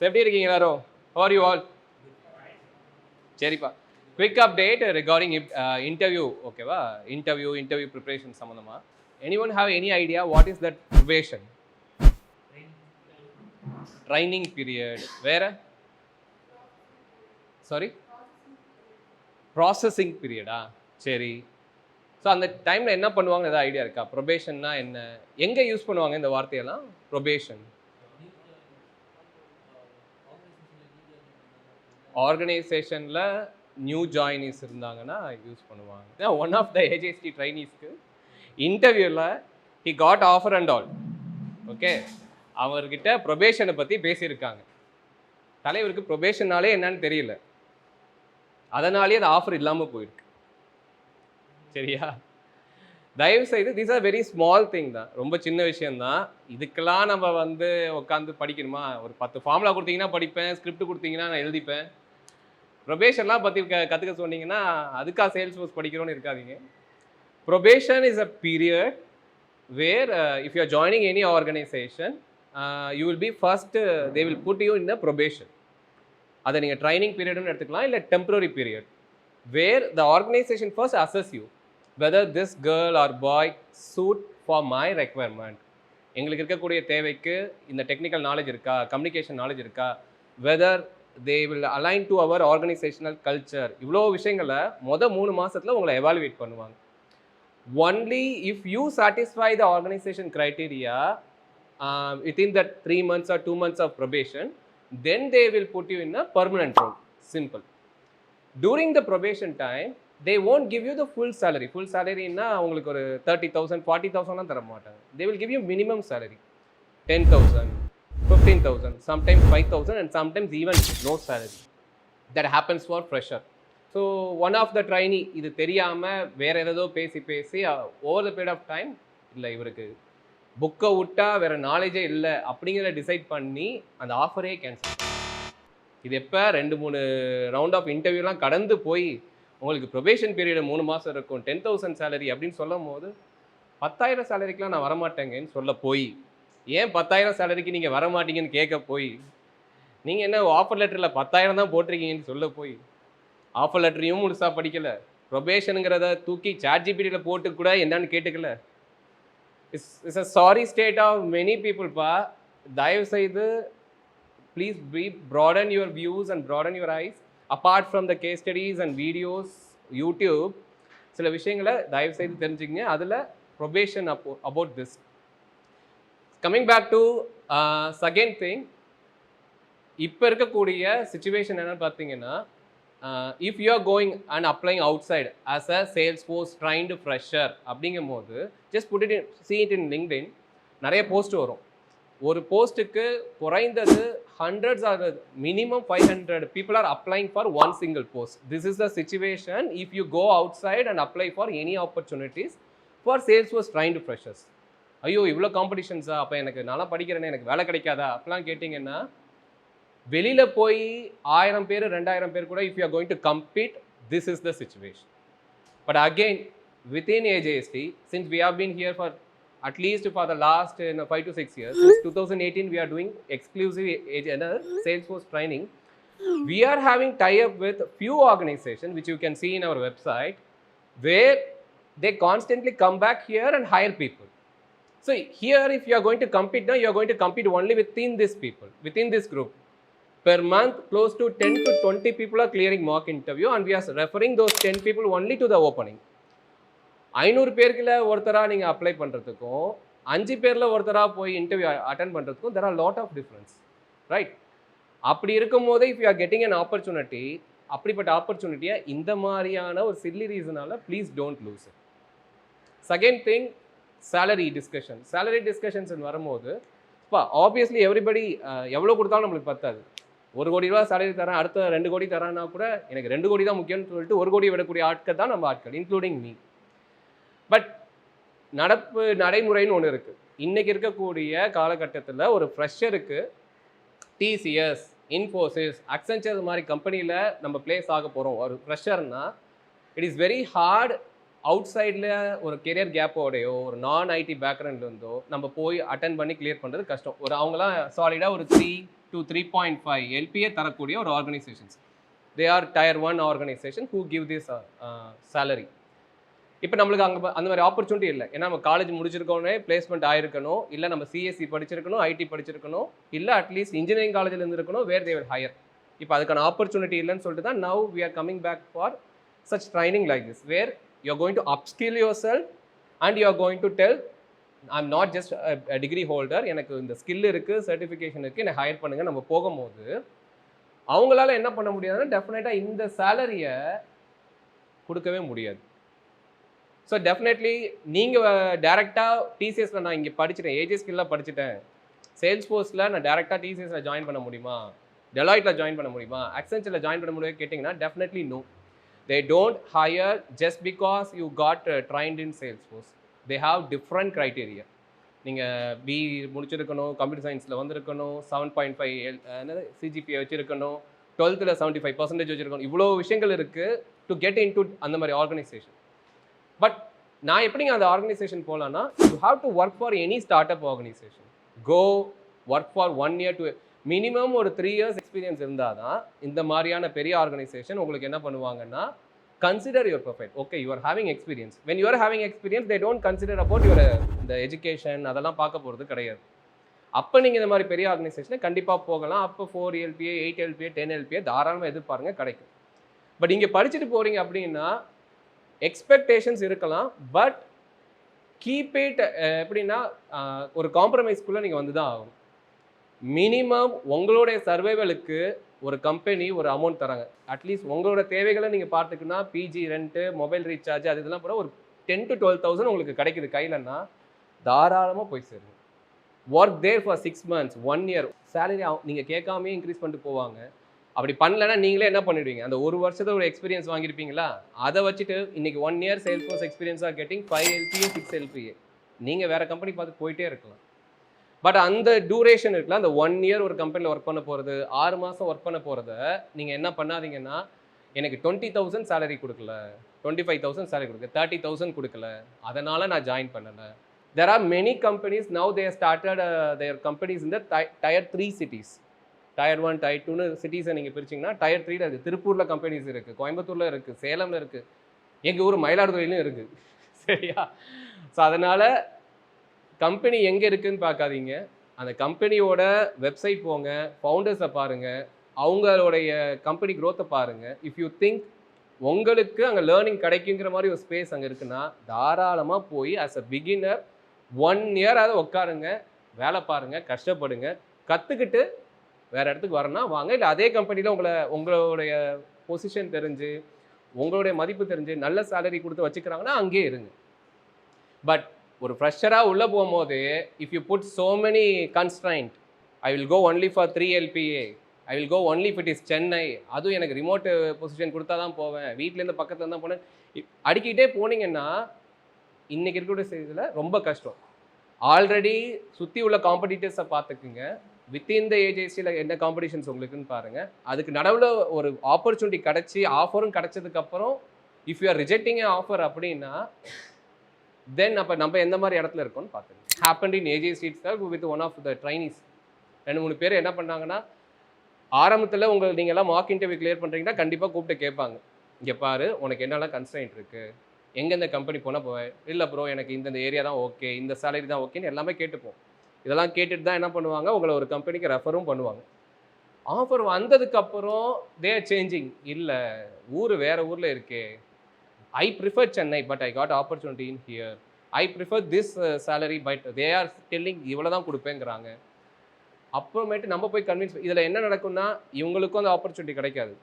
எப்படி இருக்கீங்க எல்லாரும்? How are you all? சரிப்பா. குவிக் அப்டேட் ரிகார்டிங் இன்டர்வியூ ஓகேவா? இன்டர்வியூ ப்ரிப்பரேஷன் சம்மந்தமா. Anyone have any idea what is that preparation? Training period. வேற? சாரி? ப்ராசஸிங் பீரியடா? சரி. ஸோ அந்த டைமில் என்ன பண்ணுவாங்கன்னு ஏதாவது ஐடியா இருக்கா? ப்ரொபேஷன்னா என்ன? எங்கே யூஸ் பண்ணுவாங்க இந்த வார்த்தையெல்லாம்? ப்ரொபேஷன் ஆர்கனைசேஷனில் நியூ ஜாயினிஸ் இருந்தாங்கன்னா யூஸ் பண்ணுவாங்க. ஒன் ஆஃப் த ஏஜிஎஸ்டி ட்ரைனிஸ்க்கு இன்டர்வியூவில் he got offer and all okay, அவர்கிட்ட ப்ரொபேஷனை பற்றி பேசியிருக்காங்க. தலைவருக்கு ப்ரொபேஷன்னாலே என்னன்னு தெரியல, அதனாலேயே அந்த ஆஃபர் இல்லாமல் போயிருக்கு. சரியா? தயவு செய்து this are very small thing தான், ரொம்ப சின்ன விஷயந்தான். இதுக்கெல்லாம் நம்ம உட்காந்து படிக்கணுமா? ஒரு 10 ஃபார்முலா கொடுத்தீங்கன்னா படிப்பேன், ஸ்கிரிப்ட் கொடுத்தீங்கன்னா நான் எழுதிப்பேன். ப்ரொபேஷன்லாம் பற்றி கற்றுக்க சொன்னீங்கன்னா அதுக்காக சேல்ஸ் ஃபோர்ஸ் படிக்கிறோன்னு இருக்காதீங்க. Probation is a period where if you are joining any organisation you will be first they will put you in a probation. அதை நீங்கள் ட்ரைனிங் பீரியட்னு எடுத்துக்கலாம், இல்லை temporary period where the organisation first assess you whether this girl or boy suit for my requirement. எங்களுக்கு இருக்கக்கூடிய தேவைக்கு இந்த technical knowledge இருக்கா, கம்யூனிகேஷன் நாலேஜ் இருக்கா, whether they will align to our organisational culture. இவ்வளோ விஷயங்களை 3 மாதத்தில் உங்களை எவாலுவேட் பண்ணுவாங்க. Only if you satisfy the organisation criteria within that 3 months or 2 months of probation, then they will put you in a permanent role. Simple. During the probation time they won't give you the full salary. Full salary na உங்களுக்கு ஒரு 30,000 40,000 தர மாட்டாங்க. They will give you minimum salary 10,000 15,000 sometimes 5,000 and sometimes even no salary. That happens for fresher. So one of the trainee இது தெரியாம வேற ஏதோ பேசி over the period of time இல்லை இவருக்கு புக்கை விட்டா வேற நாலேஜே இல்லை அப்படிங்கிறத டிசைட் பண்ணி அந்த ஆஃபரே கேன்சல். இது எப்போ 2-3 ரவுண்ட் ஆஃப் இன்டர்வியூலாம் கடந்து போய் உங்களுக்கு ப்ரொபேஷன் பீரியட் 3 மாதம் இருக்கும், 10,000 சேலரி அப்படின்னு சொல்லும் போது 10,000 சேலரிக்கெலாம் நான் வரமாட்டேங்கன்னு சொல்ல போய், ஏன் 10,000 சேலரிக்கு நீங்கள் வரமாட்டீங்கன்னு கேட்க போய், நீங்கள் என்ன ஆஃபர் லெட்டரில் 10,000 தான் போட்டிருக்கீங்கன்னு சொல்ல போய், ஆஃபர் லெட்டரையும் முழுசாக படிக்கலை, ப்ரொபேஷனுங்கிறத தூக்கி சாட்ஜிபிடியில் போட்டு கூட என்னன்னு கேட்டுக்கல. It's a sorry state of many பீப்புள்ப்பா. தயவு செய்து please broaden your views and broaden your eyes. Apart from the case studies and videos, YouTube, சில விஷயங்களை தயவு செய்து தெரிஞ்சுங்க. அதில் probation about this. Coming back to second thing, இப்போ இருக்கக்கூடிய சுச்சுவேஷன் என்னன்னு பார்த்தீங்கன்னா, if you are going and applying outside as a sales force trained fresher அப்படிங்கும் போது just put it in see it in LinkedIn. நிறைய post வரும். ஒரு போஸ்ட்டுக்கு குறைந்தது hundreds or minimum 500 people are applying for one single post. This is the situation if you go outside and apply for any opportunities for Salesforce trained freshers. ஐயோ இவ்வளோ காம்படிஷன்ஸா, அப்போ எனக்கு நல்லா படிக்கிறேன்னு எனக்கு வேலை கிடைக்காதா அப்படிலாம் கேட்டிங்கன்னா, வெளியில் போய் 1000 பேர் 2000 பேர் கூட if you are going to compete, this is the situation. But again within AJST, since we have been here for at least for the last 5 to 6 years, since 2018 we are doing exclusive Salesforce training. We are having tie-up with few organizations which you can see in our website, where they constantly come back here and hire people. So here if you are going to compete now, you are going to compete only within these people, within this group. Per month close to 10 to 20 people are clearing mock interview and we are referring those 10 people only to the opening. 500 பேருக்குள்ள ஒருத்தராக நீங்கள் apply பண்ணுறதுக்கும் 5 பேரில் ஒருத்தராக போய் interview attend பண்ணுறதுக்கும் there are lot of difference, right? அப்படி இருக்கும் போது if you are getting an opportunity, அப்படிப்பட்ட ஆப்பர்ச்சுனிட்டியை இந்த மாதிரியான ஒரு சில்லி ரீசனால் please don't lose it. Second thing, salary discussions வரும்போது இப்போ ஆப்வியஸ்லி எவ்ரிபடி எவ்வளோ கொடுத்தாலும் நம்மளுக்கு பத்தாது. 1 கோடி ரூபா சேலரி தரேன், அடுத்த 2 கோடி தரேன்னா கூட எனக்கு 2 கோடி தான் முக்கியம்னு சொல்லிட்டு 1 கோடி விடக்கூடிய ஆட்கள் தான் நம்ம ஆட்கள், இன்க்ளூடிங் மீ. பட் நடைமுறைன்னு ஒன்று இருக்குது. இன்றைக்கி இருக்கக்கூடிய காலகட்டத்தில் ஒரு ஃப்ரெஷருக்கு TCS, இன்ஃபோசிஸ், அக்சென்ச்சர் மாதிரி கம்பெனியில் நம்ம பிளேஸ் ஆக போகிறோம். ஒரு ஃப்ரெஷர்னா இட் இஸ் வெரி ஹார்ட் அவுட் சைடில் ஒரு கெரியர் கேப்போடையோ ஒரு நான் ஐடி பேக்ரவுண்ட்லேருந்தோ நம்ம போய் அட்டன் பண்ணி கிளியர் பண்ணுறது கஷ்டம். அவங்களாம் சாலிடாக ஒரு 3 to 3.5 LPA தரக்கூடிய ஒரு organisations. They are tier 1 organisation who give this salary. இப்போ நம்மளுக்கு அங்கே அந்த மாதிரி ஆப்பர்ச்சுனிட்டி இல்லை. ஏன்னா நம்ம காலேஜ் முடிச்சிருக்கோன்னே பிளேஸ்மெண்ட் ஆயிருக்கணும், இல்லை நம்ம சிஎஸ்சி படிச்சிருக்கணும், ஐடி படிச்சிருக்கணும், இல்லை அட்லீஸ்ட் இன்ஜினியரிங் காலேஜில் இருந்திருக்கணும், வேர் தே வில் ஹையர். இப்போ அதுக்கான ஆப்பர்ச்சுனிட்டி இல்லைன்னு சொல்லிட்டு தான் now we are coming back for such training like this, where you are going to upskill yourself and you are going to tell I'm not just a degree holder, எனக்கு இந்த skill இருக்குது, certification இருக்குது, என்னை higher பண்ணுங்க. நம்ம போகும்போது அவங்களால என்ன பண்ண முடியாதுன்னா டெஃபினட்டாக இந்த சேலரியை கொடுக்கவே முடியாது. ஸோ டெஃபினெட்லி நீங்கள் டேரெக்டாக டிசிஎஸில் நான் இங்கே படிச்சுட்டேன், ஏஜே ஸ்கில்லாக படிச்சுட்டேன், சேல்ஸ் ஃபோர்ஸில் நான் டேரெக்டாக டிசிஎஸில் ஜாயின் பண்ண முடியுமா, டெலாய்ட்டில் ஜாயின் பண்ண முடியுமா, அக்சென்ச்சரில் ஜாயின் பண்ண முடியுமா கேட்டிங்கன்னா definitely no. They don't hire just because you got trained in Salesforce. They have different criteria. நீங்கள் பி முடிச்சிருக்கணும், கம்ப்யூட்டர் சயின்ஸில் வந்திருக்கணும், 7.5 என்னது சிஜிபிஏ வச்சுருக்கணும், 12th 75% வச்சுருக்கணும், இவ்வளோ விஷயங்கள் இருக்குது டு கெட் இன் டு அந்த மாதிரி ஆர்கனைசேஷன். பட் நான் எப்படிங்க அந்த ஆர்கனைசேஷன் போகலான்னா, you have to work for any start up organisation. Go work for 1 year to minimum ஒரு 3 years எக்ஸ்பீரியன்ஸ் இருந்தால் தான் இந்த மாதிரியான பெரிய ஆர்கனைசேஷன் உங்களுக்கு என்ன பண்ணுவாங்கன்னா consider your profile. Okay, you are having experience. When you are having experience they don't consider about your இந்த எஜுகேஷன் அதெல்லாம் பார்க்க போகிறது கிடையாது. அப்போ நீங்கள் இந்த மாதிரி பெரிய ஆர்கனைசேஷனை கண்டிப்பாக போகலாம். அப்போ 4 LPA 8 LPA 10 LPA தாராளமாக எதிர்பாருங்க, கிடைக்கும். பட் இங்கே படிச்சுட்டு போகிறீங்க அப்படின்னா எக்ஸ்பெக்டேஷன்ஸ் இருக்கலாம், பட் கீப் இட் எப்படின்னா ஒரு காம்ப்ரமைஸ்குள்ளே நீங்கள் வந்து தான் ஆகும். மினிமம் உங்களுடைய சர்வைவலுக்கு ஒரு கம்பெனி ஒரு அமௌண்ட் தராங்க. அட்லீஸ்ட் உங்களோட தேவைகளை நீங்கள் பார்த்துக்குன்னா பிஜி ரெண்ட்டு, மொபைல் ரீசார்ஜ் அது இதெல்லாம் போகிற ஒரு 10 to 12,000 உங்களுக்கு கிடைக்குது கையிலன்னா தாராளமாக போய் சேருங்க. Work there for 6 months 1 year salary நீங்கள் கேட்காமே இன்க்ரீஸ் பண்ணிட்டு போவாங்க. அப்படி பண்ணலைன்னா நீங்களே என்ன பண்ணிடுவீங்க, அந்த ஒரு வருஷத்தை ஒரு எக்ஸ்பீரியன்ஸ் வாங்கியிருப்பீங்களா, அதை வச்சுட்டு இன்றைக்கி 1 year சேல்ஸ்ஃபோர்ஸ் எக்ஸ்பீரியன்ஸாக கெட்டிங் 5 LPA 6 LPA நீங்கள் வேறு கம்பெனி பார்த்து போயிட்டே இருக்கலாம். பட் அந்த டூரேஷன் இருக்குல்ல, அந்த 1 year ஒரு கம்பெனியில் ஒர்க் பண்ண போகிறது, 6 மாதம் ஒர்க் பண்ண போகிறத நீங்கள் என்ன பண்ணாதீங்கன்னா எனக்கு 20,000 சேலரி கொடுக்கல, 25,000 சேலரி கொடுக்கல, 30,000 கொடுக்கல, அதனால் நான் ஜாயின் பண்ணலை. There are many companies now they have started their companies in the tier 3 cities. Tier 1 tier 2 சிட்டிஸை நீங்கள் பிரிச்சிங்கன்னா tier 3 இருக்குது. திருப்பூரில் கம்பெனிஸ் இருக்குது, கோயம்புத்தூரில் இருக்குது, சேலமில் இருக்குது, எங்கள் ஊர் மயிலாடுதுறையிலும் இருக்குது. சரியா? ஸோ அதனால் கம்பெனி எங்கே இருக்குதுன்னு பார்க்காதீங்க, அந்த கம்பெனியோட வெப்சைட் போங்க, ஃபவுண்டர்ஸை பாருங்கள், அவங்களுடைய கம்பெனி க்ரோத்தை பாருங்கள். இஃப் யூ திங்க் உங்களுக்கு அங்கே லேர்னிங் கிடைக்குங்கிற மாதிரி ஒரு ஸ்பேஸ் அங்கே இருக்குன்னா தாராளமாக போய் ஆஸ் அ பிகினர் 1 year உட்காருங்க, வேலை பாருங்கள், கஷ்டப்படுங்க, கற்றுக்கிட்டு வேறு இடத்துக்கு வரணும்னா வாங்க. இல்லை அதே கம்பெனியில் உங்களுடைய பொசிஷன் தெரிஞ்சு உங்களுடைய மதிப்பு தெரிஞ்சு நல்ல சேலரி கொடுத்து வச்சுக்கிறாங்கன்னா அங்கேயே இருங்க. பட் ஒரு ஃப்ரெஷராக உள்ளே போகும்போது if you put so many constraint, I will go only for 3 LPA, I will go only if it is Chennai, அதுவும் எனக்கு ரிமோட் பொசிஷன் கொடுத்தா தான் போவேன், வீட்டிலேருந்து பக்கத்தில் தான் போனேன், அடிக்கிட்டே போனீங்கன்னா இன்றைக்கி இருக்கக்கூடிய இதில் ரொம்ப கஷ்டம். ஆல்ரெடி சுற்றி உள்ள காம்படிட்டர்ஸை பார்த்துக்குங்க, வித்தின் த ஏஜென்சியில் என்ன காம்படிஷன்ஸ் உங்களுக்குன்னு பாருங்கள். அதுக்கு நடுவில் ஒரு ஆப்பர்ச்சுனிட்டி கிடச்சி ஆஃபரும் கிடச்சதுக்கப்புறம் if you are rejecting a offer அப்படின்னா தென் அப்போ நம்ம எந்த மாதிரி இடத்துல இருக்கோன்னு பார்த்துங்க. Happen in AJ street sir with one of the trainees. 2-3 பேர் என்ன பண்ணாங்கன்னா ஆரம்பத்தில் நீங்கள் எல்லாம் மார்க் இன்டர்வியூ கிளியர் பண்ணுறீங்கன்னா கண்டிப்பாக கூப்பிட்டு கேட்பாங்க, இங்கே பாரு உனக்கு என்னெல்லாம் கன்ஸ்ட்ரைண்ட் இருக்குது, எங்கெந்த கம்பெனி போனால் போவேன், இல்லை ப்ரோ எனக்கு இந்த ஏரியா தான் ஓகே, இந்த சேலரி தான் ஓகேன்னு எல்லாமே கேட்டுப்போம். இதெல்லாம் கேட்டுட்டு தான் என்ன பண்ணுவாங்க, உங்களை ஒரு கம்பெனிக்கு ரெஃபரும் பண்ணுவாங்க. ஆஃபர் வந்ததுக்கப்புறம் தே ஆர் சேஞ்சிங், இல்லை ஊர் வேறு ஊரில் இருக்கே, I prefer Chennai but I got opportunity in here, I prefer this salary but they are telling இவ்வளோ தான் கொடுப்பேங்கிறாங்க. அப்புறமேட்டு நம்ம போய் கன்வின்ஸ், இதில் என்ன நடக்கும்னா இவங்களுக்கும் அந்த ஆப்பர்ச்சுனிட்டி கிடைக்காது.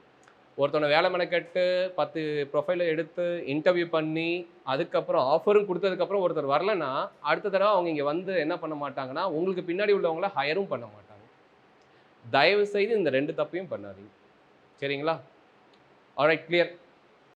ஒருத்தவனை வேலை மெனக்கட்டு 10 ப்ரொஃபைலை எடுத்து இன்டர்வியூ பண்ணி அதுக்கப்புறம் ஆஃபரும் கொடுத்ததுக்கப்புறம் ஒருத்தர் வரலன்னா அடுத்த தடவை அவங்க இங்கே வந்து என்ன பண்ண மாட்டாங்கன்னா உங்களுக்கு பின்னாடி உள்ளவங்கள ஹையரும் பண்ண மாட்டாங்க. தயவு செய்து இந்த 2 தப்பையும் பண்ணாதீங்க. சரிங்களா? Alright, clear.